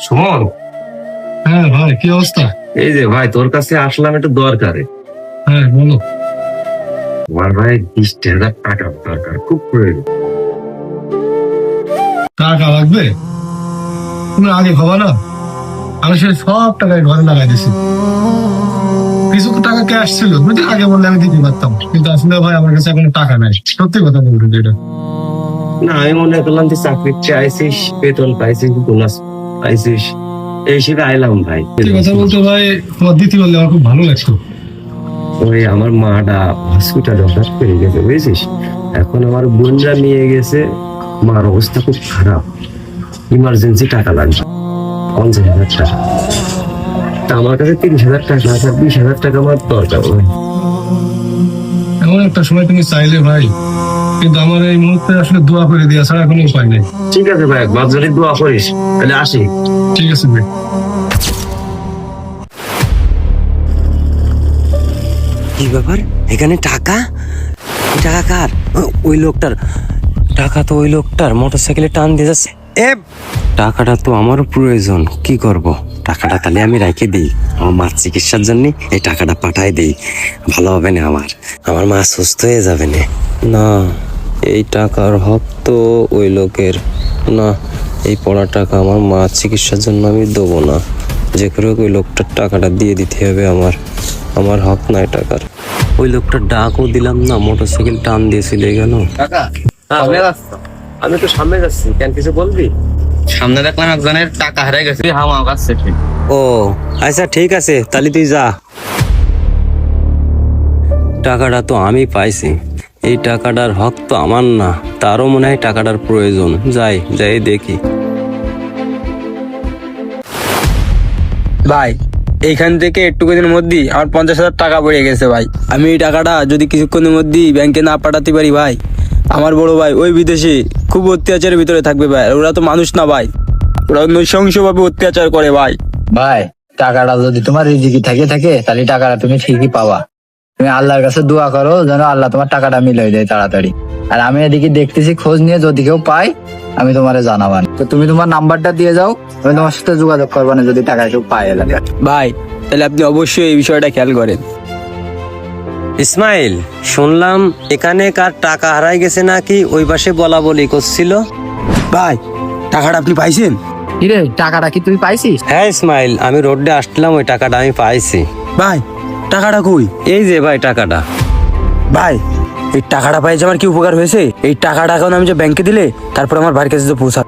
সুমন, হ্যাঁ ভাই, কি অবস্থা? এই যে ভাই তোর কাছে আসলাম একটু দরকারে। হ্যাঁ বলো। আমার ভাই 20,000 টাকা দরকার, খুব প্রয়োজন। টাকা লাগবে? তুমি আগে ভাবা না, আমি সেই সব টাকা ঘরে লাগাই দিছি। কিছু তো টাকা ক্যাশ ছিল, তুমি তো আগে বললে আমি দিতে পারতাম, কিন্তু আসলে ভাই আমার কাছে এখন টাকা নাই। সত্যি কথা বলতে যেটা। না, আমি মনে করলাম যে চাকরি চাইছিস, বেতন পাইছিস, বোনাস পাইছিস, এই হিসেবে আইলাম ভাই। সত্যি কথা বলতে ভাই, তোমার দিতে বললে আমার খুব ভালো লাগতো। ওই আমার মাটা হসপিটালে হঠাৎ করে গেছে, বুঝেছিস? এখন আমার বোনরা নিয়ে গেছে, মার অবস্থা খুব খারাপ, ইমার্জেন্সি টাকা লাগবে 50,000 টাকা। তা আমার কাছে 30,000 টাকা আছে, 20,000 টাকা আমার দরকার ভাই। এমন একটা সময় তুমি চাইলে ভাই, কিন্তু আমার এই মুহূর্তে আসলে দোয়া করে দেওয়া ছাড়া কোনো উপায় নেই। ঠিক আছে ভাই, একবার যদি দোয়া করিস তাহলে আসি। ঠিক আছে ভাই। কি ব্যাপার, এখানে টাকা? টাকা কার? ওই লোকটার টাকা, তো ওই লোকটার মোটরসাইকেলে টান দিয়ে যাচ্ছে। টাকাটা তো আমারও প্রয়োজন, কি করব? টাকাটা তাহলে আমি রেখে দিই, আমার মার চিকিৎসার জন্য এই টাকাটা পাঠাই দিই, ভালো হবে না? আমার মা সুস্থ হয়ে যাবে না। না, এই টাকার হক তো ওই লোকের না, এই পড়া টাকা আমার মার চিকিৎসার জন্য আমি দেবো না। যে করে হোক ওই লোকটার টাকাটা দিয়ে দিতে হবে, আমার হক নাই টাকার। ওই লোকটার ডাকও দিলাম না, মোটরসাইকেল টান দিয়ে চলে গেল। আমি তো সামনে যাচ্ছি, কেন কিছু বলবি? সামনে দেখলাম একজনের টাকা হারিয়ে গেছে, আমার কাছে ঠিক। ও আচ্ছা, ঠিক আছে, তাহলে তুই যা। টাকাটা তো আমি পাইছি, এই টাকাটার হক তো আমার না, তারও মনে হয় টাকাটার প্রয়োজন। যাই দেখি। ভাই, এইখান থেকে একটু দিনের মধ্যেই আমার 50,000 টাকা পড়ে গেছে ভাই। আমি এই টাকাটা যদি কিছুক্ষণের মধ্যেই ব্যাংকে না পাঠাতে পারি ভাই, আমার বড় ভাই ওই বিদেশে খুব অত্যাচারের ভিতরে থাকবে ভাই। ওরা তো মানুষ না ভাই, ওরা নৃশংসভাবে অত্যাচার করে ভাই। ভাই, টাকাটা যদি তোমার রিজিকে থাকে তাহলে টাকাটা তুমি ঠিকই পাবা। তুমি আল্লাহর কাছে দোয়া করো যেন আল্লাহ তোমার টাকাটা মিলাই দেয় তাড়াতাড়ি। আর আমি এদিকে দেখতেছি, খোঁজ নিয়ে যদি কেউ পাই আমি তোমারে জানাবান। তো তুমি তোমার নাম্বারটা দিয়ে যাও, আমি তোমার সাথে যোগাযোগ করবো না যদি টাকা কেউ পায় এলাকা। ভাই তাহলে আপনি অবশ্যই এই বিষয়টা খেয়াল করেন। ইসমাইল, শুনলাম এখানে কার টাকা হারাই গেছে নাকি, ওই পাশে বলা বলি করছিল। ভাই, টাকাটা আপনি পাইছেন? কিরে, টাকাটা কি তুই পাইছিস? হ্যাঁ ইসমাইল, আমি রোডে আসলাম, ওই টাকাটা আমি পাইছি। ভাই, টাকাটা কই? এই যে ভাই টাকাটা। ভাই, এই টাকাটা পাইছে আমার কি উপকার হয়েছে? এই টাকাটা এখন আমি যে ব্যাংকে দিলে তারপর আমার ভাইয়ের কাছে যে পৌঁছা